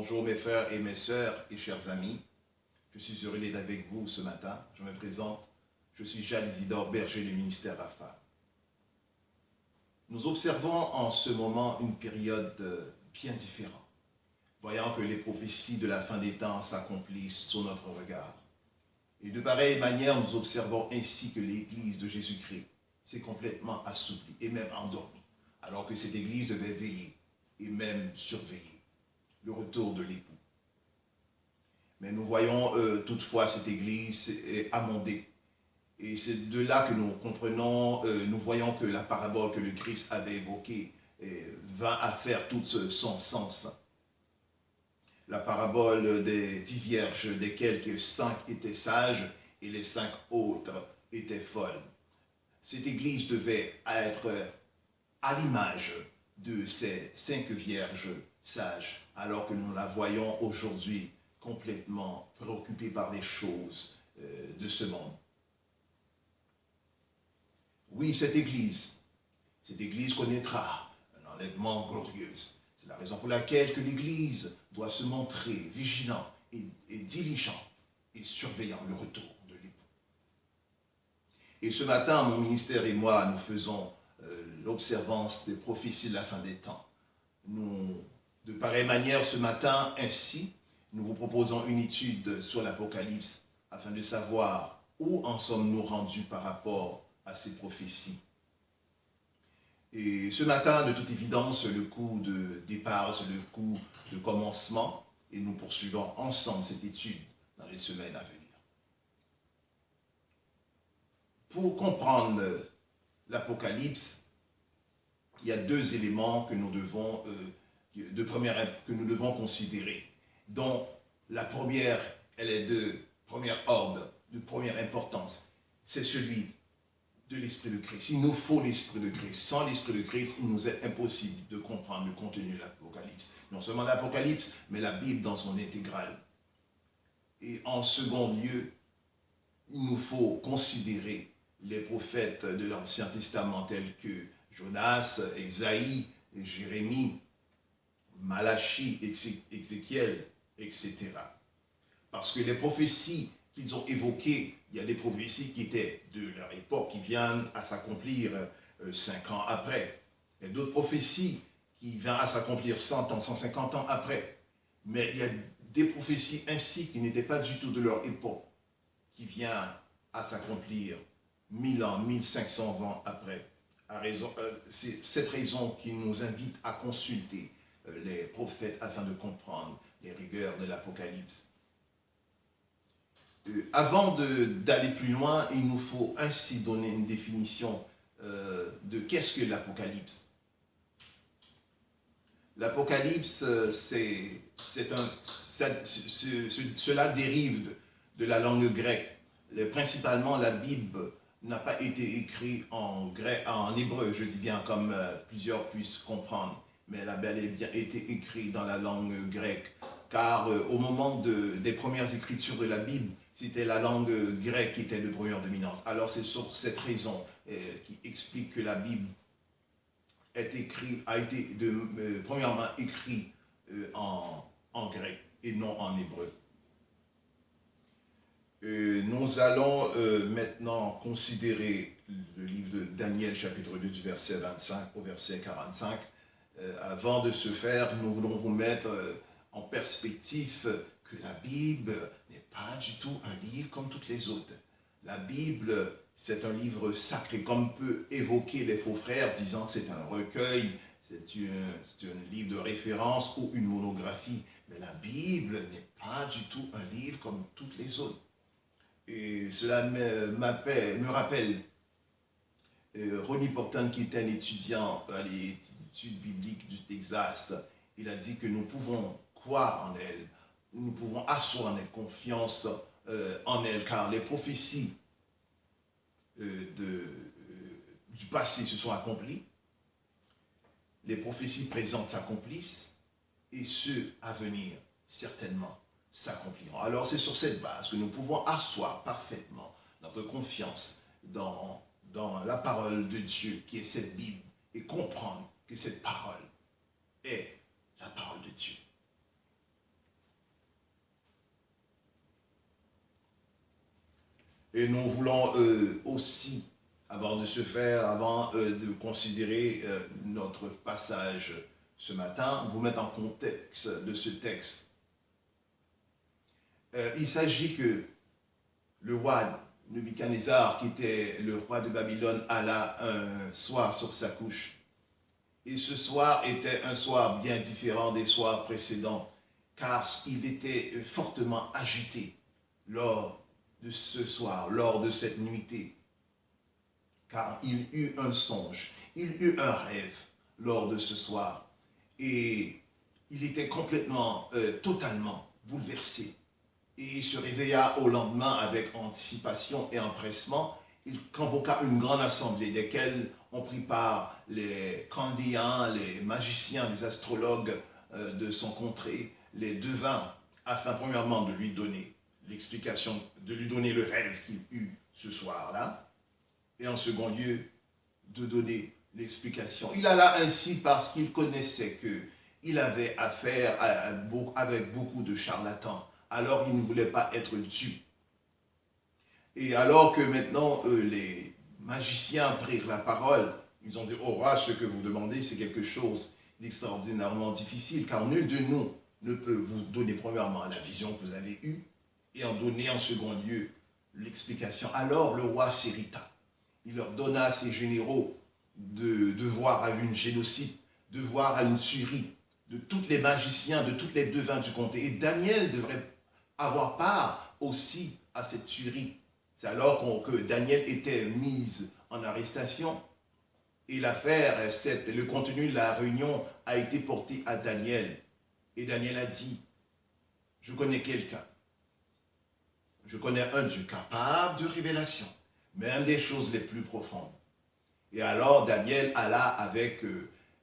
Bonjour mes frères et mes sœurs et chers amis. Je suis heureux d'être avec vous ce matin. Je me présente. Je suis Jacques Isidore, berger du ministère Rafa. Nous observons en ce moment une période bien différente, voyant que les prophéties de la fin des temps s'accomplissent sous notre regard. Et de pareille manière, nous observons ainsi que l'Église de Jésus-Christ s'est complètement assouplie et même endormie, alors que cette Église devait veiller et même surveiller le retour de l'époux. Mais nous voyons toutefois cette Église amendée. Et c'est de là que nous comprenons, nous voyons que la parabole que le Christ avait évoquée va à faire tout son sens. La parabole des 10 vierges, desquelles que 5 étaient sages et les 5 autres étaient folles. Cette Église devait être à l'image de ces 5 vierges sages, alors que nous la voyons aujourd'hui complètement préoccupée par les choses de ce monde. Oui, cette Église connaîtra un enlèvement glorieux. C'est la raison pour laquelle que l'Église doit se montrer vigilant et diligent et surveillant le retour de l'époux. Et ce matin, mon ministère et moi, nous faisons l'observance des prophéties de la fin des temps. De pareille manière, ce matin, ainsi, nous vous proposons une étude sur l'Apocalypse afin de savoir où en sommes-nous rendus par rapport à ces prophéties. Et ce matin, de toute évidence, le coup de départ, c'est le coup de commencement, et nous poursuivons ensemble cette étude dans les semaines à venir. Pour comprendre l'Apocalypse, il y a 2 éléments que nous devons, que nous devons considérer, dont la première, elle est de premier ordre, de première importance, c'est celui de l'Esprit de Christ. Il nous faut l'Esprit de Christ. Sans l'Esprit de Christ, il nous est impossible de comprendre le contenu de l'Apocalypse. Non seulement l'Apocalypse, mais la Bible dans son intégrale. Et en second lieu, il nous faut considérer les prophètes de l'Ancien Testament tels que Jonas, Ésaïe, Jérémie, Malachie, Ézéchiel, etc. Parce que les prophéties qu'ils ont évoquées, il y a des prophéties qui étaient de leur époque, qui viennent à s'accomplir 5 ans après. Il y a d'autres prophéties qui viennent à s'accomplir 100 ans, 150 ans après. Mais il y a des prophéties ainsi qui n'étaient pas du tout de leur époque, qui viennent à s'accomplir 1000 ans, 1500 ans après. C'est cette raison qui nous invite à consulter les prophètes afin de comprendre les rigueurs de l'Apocalypse. Avant d'aller plus loin, il nous faut ainsi donner une définition de qu'est-ce que l'Apocalypse. L'Apocalypse, cela dérive de la langue grecque. Principalement, la Bible n'a pas été écrite en hébreu, je dis bien comme plusieurs puissent comprendre, mais elle a bel et bien été écrite dans la langue grecque, car au moment des premières écritures de la Bible, c'était la langue grecque qui était de première dominance. Alors c'est sur cette raison qui explique que la Bible a été premièrement écrite en grec et non en hébreu. Nous allons maintenant considérer le livre de Daniel, chapitre 2, du verset 25 au verset 45. Avant de ce faire, nous voulons vous mettre en perspective que la Bible n'est pas du tout un livre comme toutes les autres. La Bible, c'est un livre sacré, comme peut évoquer les faux frères, disant que c'est un recueil, c'est un livre de référence ou une monographie. Mais la Bible n'est pas du tout un livre comme toutes les autres. Et cela me rappelle Ronnie Porton, qui était un étudiant à l'étude biblique du Texas. Il a dit que nous pouvons croire en elle, nous pouvons asseoir notre confiance en elle, car les prophéties du passé se sont accomplies, les prophéties présentes s'accomplissent, et ceux à venir, certainement, s'accompliront. Alors c'est sur cette base que nous pouvons asseoir parfaitement notre confiance dans la parole de Dieu, qui est cette Bible, et comprendre que cette parole est la parole de Dieu. Et nous voulons aussi, avant de se faire, avant de considérer notre passage ce matin, vous mettre en contexte de ce texte. Il s'agit que le roi Nebuchadnezzar, qui était le roi de Babylone, alla un soir sur sa couche. Et ce soir était un soir bien différent des soirs précédents, car il était fortement agité lors de ce soir, lors de cette nuitée. Car il eut un songe, il eut un rêve lors de ce soir. Et il était complètement, totalement bouleversé. Et il se réveilla au lendemain avec anticipation et empressement. Il convoqua une grande assemblée, desquelles ont pris part les chaldéens, les magiciens, les astrologues de son contrée, les devins, afin premièrement de lui donner l'explication, de lui donner le rêve qu'il eut ce soir-là, et en second lieu, de donner l'explication. Il alla ainsi parce qu'il connaissait qu'il avait affaire avec beaucoup de charlatans. Alors il ne voulait pas être dû. Et alors que maintenant les magiciens prirent la parole, ils ont dit, oh roi, ce que vous demandez, c'est quelque chose d'extraordinairement difficile, car nul de nous ne peut vous donner premièrement la vision que vous avez eue, et en donner en second lieu l'explication. Alors le roi s'irrita. Il leur donna à ses généraux de voir à une génocide, de voir à une tuerie de tous les magiciens, de tous les devins du comté. Et Daniel devrait avoir part aussi à cette tuerie. C'est alors que Daniel était mis en arrestation et l'affaire, le contenu de la réunion a été porté à Daniel. Et Daniel a dit, je connais quelqu'un, je connais un Dieu capable de révélation, même des choses les plus profondes. Et alors Daniel alla avec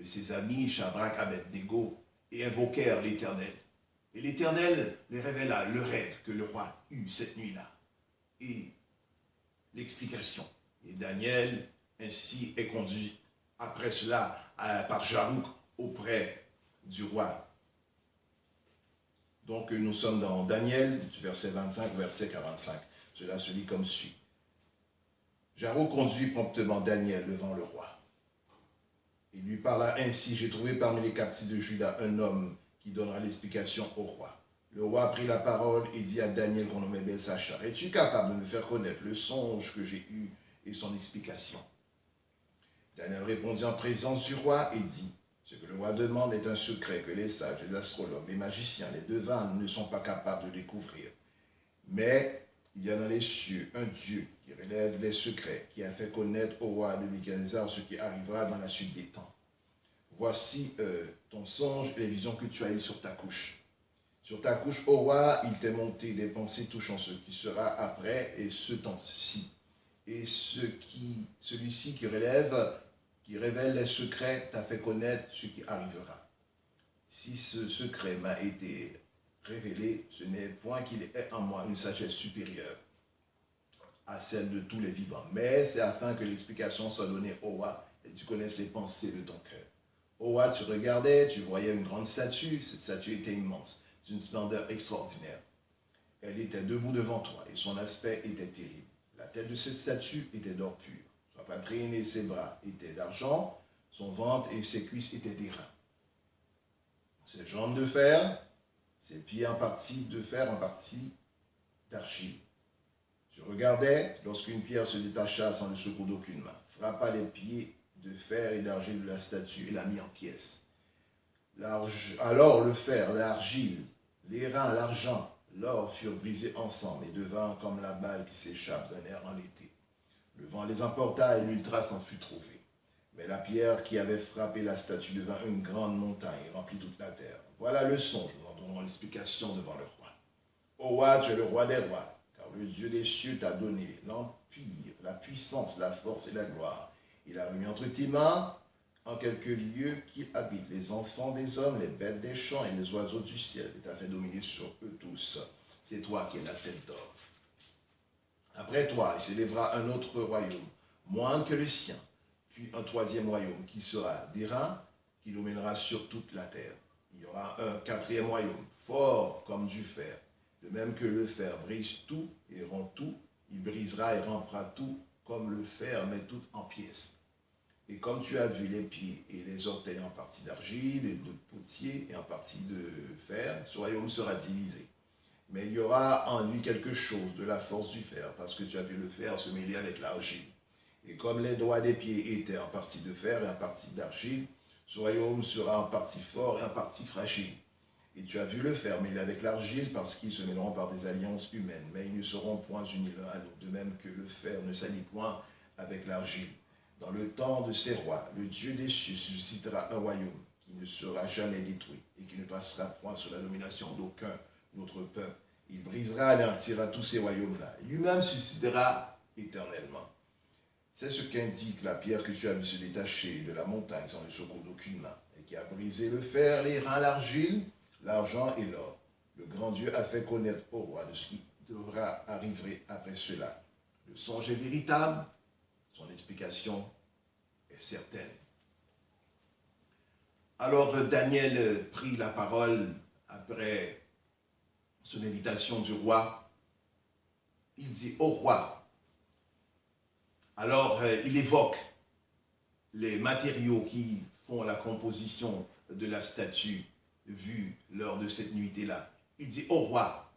ses amis Shadrach, Abednego et invoquèrent l'Éternel. Et l'Éternel les révéla le rêve que le roi eut cette nuit-là et l'explication. Et Daniel ainsi est conduit après cela par Jarouk auprès du roi. Donc nous sommes dans Daniel, verset 25, verset 45. Cela se lit comme suit. Jarouk conduit promptement Daniel devant le roi. Il lui parla ainsi, j'ai trouvé parmi les captifs de Juda un homme qui donnera l'explication au roi. Le roi prit la parole et dit à Daniel qu'on nommait Belsachaar, es-tu capable de me faire connaître le songe que j'ai eu et son explication? Daniel répondit en présence du roi et dit, ce que le roi demande est un secret que les sages, les astrologues, les magiciens, les devins ne sont pas capables de découvrir. Mais il y a dans les cieux un Dieu qui relève les secrets, qui a fait connaître au roi Nebuchadnezzar ce qui arrivera dans la suite des temps. Voici ton songe et les visions que tu as eues sur ta couche. Sur ta couche, ô roi, il t'est monté des pensées touchant ce qui sera après et ce temps-ci. Et celui-ci qui révèle les secrets, t'a fait connaître ce qui arrivera. Si ce secret m'a été révélé, ce n'est point qu'il ait en moi une sagesse supérieure à celle de tous les vivants, mais c'est afin que l'explication soit donnée au roi et tu connaisses les pensées de ton cœur. Au roi, tu regardais, tu voyais une grande statue, cette statue était immense, d'une splendeur extraordinaire. Elle était debout devant toi et son aspect était terrible. La tête de cette statue était d'or pur, sa poitrine et ses bras étaient d'argent, son ventre et ses cuisses étaient d'airain. Ses jambes de fer, ses pieds en partie de fer, en partie d'argile. Tu regardais lorsqu'une pierre se détacha sans le secours d'aucune main, frappa les pieds de fer et d'argile de la statue et la mit en pièces. Alors le fer, l'argile, l'airain, l'argent, l'or furent brisés ensemble et devinrent comme la balle qui s'échappe d'un air en été. Le vent les emporta et nulle trace n'en fut trouvée. Mais la pierre qui avait frappé la statue devint une grande montagne et remplit toute la terre. Voilà le songe, nous en donnons l'explication devant le roi. Ô roi, tu es le roi des rois, car le Dieu des cieux t'a donné l'empire, la puissance, la force et la gloire. Il a remis entre tes mains en quelques lieux qui habitent les enfants des hommes, les bêtes des champs et les oiseaux du ciel, et t'a fait dominer sur eux tous. C'est toi qui es la tête d'or. Après toi, il s'élèvera un autre royaume, moindre que le sien, puis un troisième royaume qui sera d'airain, qui dominera sur toute la terre. Il y aura un quatrième royaume, fort comme du fer. De même que le fer brise tout et rend tout, il brisera et rampera tout comme le fer, mais tout en pièces. Et comme tu as vu les pieds et les orteils en partie d'argile et de potier et en partie de fer, ce royaume sera divisé. Mais il y aura en lui quelque chose de la force du fer, parce que tu as vu le fer se mêler avec l'argile. Et comme les doigts des pieds étaient en partie de fer et en partie d'argile, ce royaume sera en partie fort et en partie fragile. Et tu as vu le fer mêlé avec l'argile, parce qu'ils se mêleront par des alliances humaines, mais ils ne seront point unis l'un à l'autre, de même que le fer ne s'allie point avec l'argile. Dans le temps de ces rois, le Dieu des cieux suscitera un royaume qui ne sera jamais détruit et qui ne passera point sous la domination d'aucun autre peuple. Il brisera et anéantira tous ces royaumes-là. Lui-même suscitera éternellement. C'est ce qu'indique la pierre que tu as vu se détacher de la montagne sans le secours d'aucune main, et qui a brisé le fer, les reins, l'argile, l'argent et l'or. Le grand Dieu a fait connaître au roi de ce qui devra arriver après cela. Le songe est véritable, son explication est certaine. Alors Daniel prit la parole après son invitation du roi. Il dit au roi. Alors il évoque les matériaux qui font la composition de la statue vue lors de cette nuitée-là. Il dit au roi,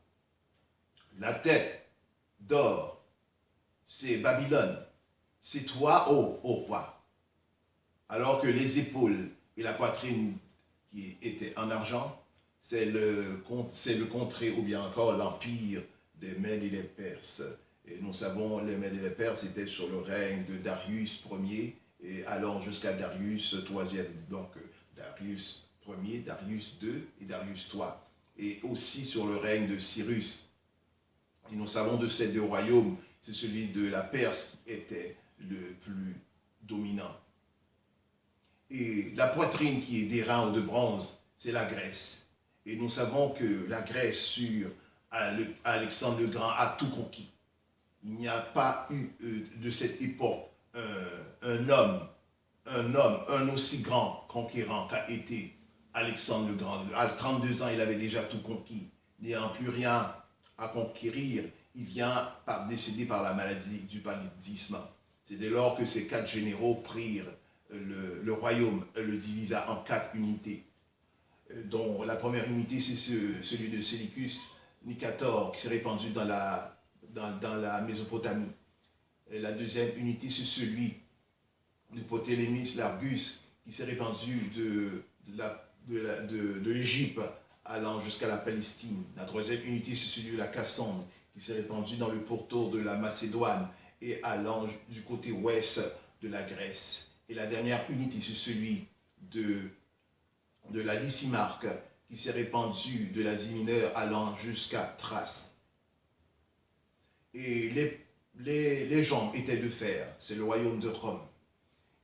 la tête d'or, c'est Babylone. C'est toi, ô roi. Alors que les épaules et la poitrine qui étaient en argent, c'est le contrée ou bien encore l'empire des Mèdes et des Perses. Et nous savons, les Mèdes et les Perses étaient sur le règne de Darius Ier et allant jusqu'à Darius III. Donc Darius Ier, Darius II et Darius III. Et aussi sur le règne de Cyrus. Et nous savons de ces deux royaumes, c'est celui de la Perse qui était le plus dominant. Et la poitrine qui est d'airain ou de bronze, c'est la Grèce. Et nous savons que la Grèce sur Alexandre le Grand a tout conquis. Il n'y a pas eu de cette époque un homme aussi grand conquérant qu'a été Alexandre le Grand. À 32 ans, il avait déjà tout conquis. N'ayant plus rien à conquérir, il vient décéder par la maladie du paludisme. C'est dès lors que ces 4 généraux prirent le royaume, le divisa en 4 unités. Dont la première unité, c'est celui de Séleucus Nicator, qui s'est répandu dans la Mésopotamie. Et la deuxième unité, c'est celui de Ptolémée Largus, qui s'est répandu de l'Égypte allant jusqu'à la Palestine. La troisième unité, c'est celui de la Cassandre, qui s'est répandu dans le pourtour de la Macédoine et allant du côté ouest de la Grèce. Et la dernière unité, c'est celui de la Lysimarque, qui s'est répandu de l'Asie mineure allant jusqu'à Thrace. Et les jambes étaient de fer, c'est le royaume de Rome.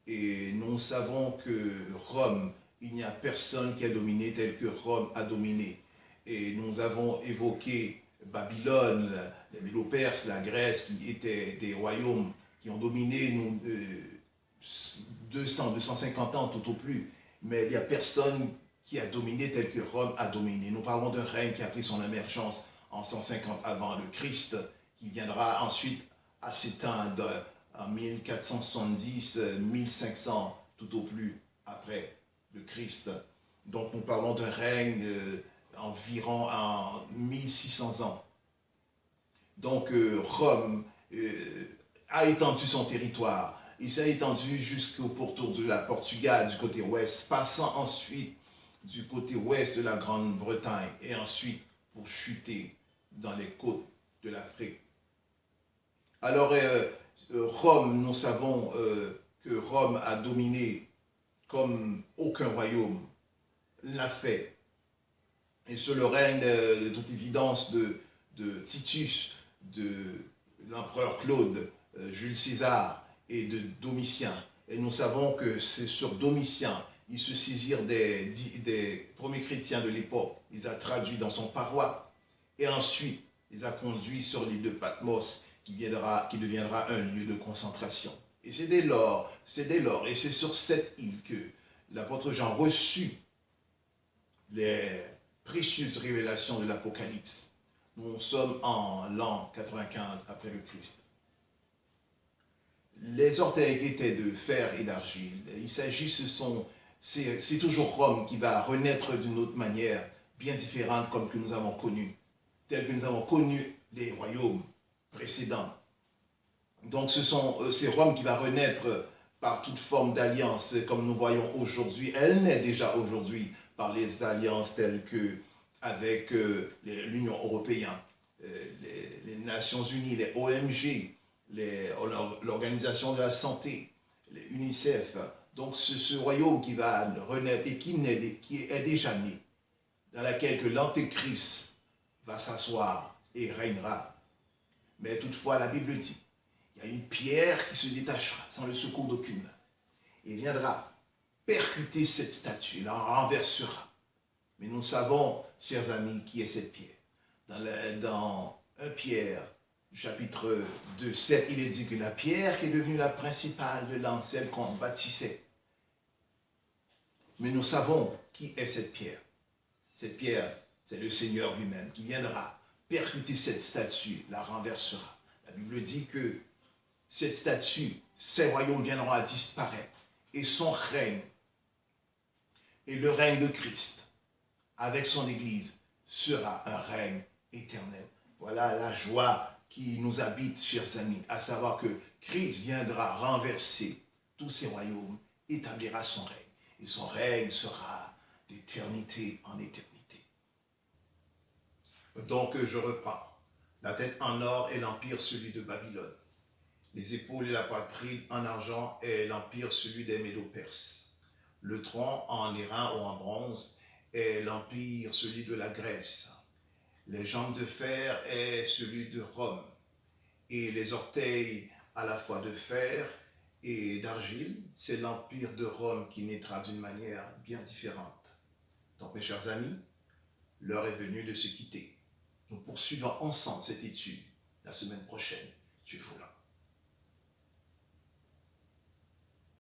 Et nous savons que Rome, il n'y a personne qui a dominé tel que Rome a dominé. Et nous avons évoqué Babylone, les Médo-Perses, la Grèce, qui étaient des royaumes qui ont dominé 200-250 ans tout au plus. Mais il n'y a personne qui a dominé tel que Rome a dominé. Nous parlons d'un règne qui a pris son émergence en 150 avant le Christ, qui viendra ensuite à s'éteindre en 1470-1500 tout au plus après le Christ. Donc nous parlons d'un règne environ en 1600 ans. Donc Rome a étendu son territoire. Il s'est étendu jusqu'au pourtour de la Portugal du côté ouest, passant ensuite du côté ouest de la Grande-Bretagne et ensuite pour chuter dans les côtes de l'Afrique. Alors Rome, nous savons que Rome a dominé comme aucun royaume l'a fait. Et sous le règne de toute évidence de Titus, de l'empereur Claude, Jules César et de Domitien. Et nous savons que c'est sur Domitien, ils se saisirent des premiers chrétiens de l'époque. Il les a traduits dans son parois. Et ensuite, il les a conduits sur l'île de Patmos, qui deviendra un lieu de concentration. Et c'est dès lors, et c'est sur cette île que l'apôtre Jean reçut les précieuses révélations de l'Apocalypse. Nous sommes en l'an 95 après le Christ. les orteils étaient de fer et d'argile. C'est toujours Rome qui va renaître d'une autre manière, bien différente comme que nous avons connu, telle que nous avons connu les royaumes précédents. Donc c'est Rome qui va renaître par toute forme d'alliance, comme nous voyons aujourd'hui. Elle naît déjà aujourd'hui par les alliances telles que avec l'Union européenne, les Nations Unies, les OMG, l'Organisation de la Santé, les UNICEF. Donc ce royaume qui va renaître et qui est déjà né, dans laquelle que l'Antéchrist va s'asseoir et régnera. Mais toutefois, la Bible dit, il y a une pierre qui se détachera sans le secours d'aucune main et viendra percuter cette statue, la renversera. Mais nous savons, chers amis, qui est cette pierre. Dans 1 Pierre, chapitre 2, 7, il est dit que la pierre qui est devenue la principale de l'ancienne qu'on bâtissait. Mais nous savons qui est cette pierre. Cette pierre, c'est le Seigneur lui-même qui viendra percuter cette statue, la renversera. La Bible dit que cette statue, ces royaumes viendront à disparaître et son règne, et le règne de Christ, avec son Église, sera un règne éternel. Voilà la joie qui nous habite, chers amis, à savoir que Christ viendra renverser tous ces royaumes, établira son règne. Et son règne sera d'éternité en éternité. Donc je reprends. La tête en or est l'empire, celui de Babylone. Les épaules et la poitrine en argent est l'empire, celui des Médo-Perses. Le tronc en airain ou en bronze est l'empire, celui de la Grèce. Les jambes de fer est celui de Rome. Et les orteils à la fois de fer et d'argile, c'est l'empire de Rome qui naîtra d'une manière bien différente. Donc mes chers amis, l'heure est venue de se quitter. Nous poursuivons ensemble cette étude la semaine prochaine. Dieu vous là.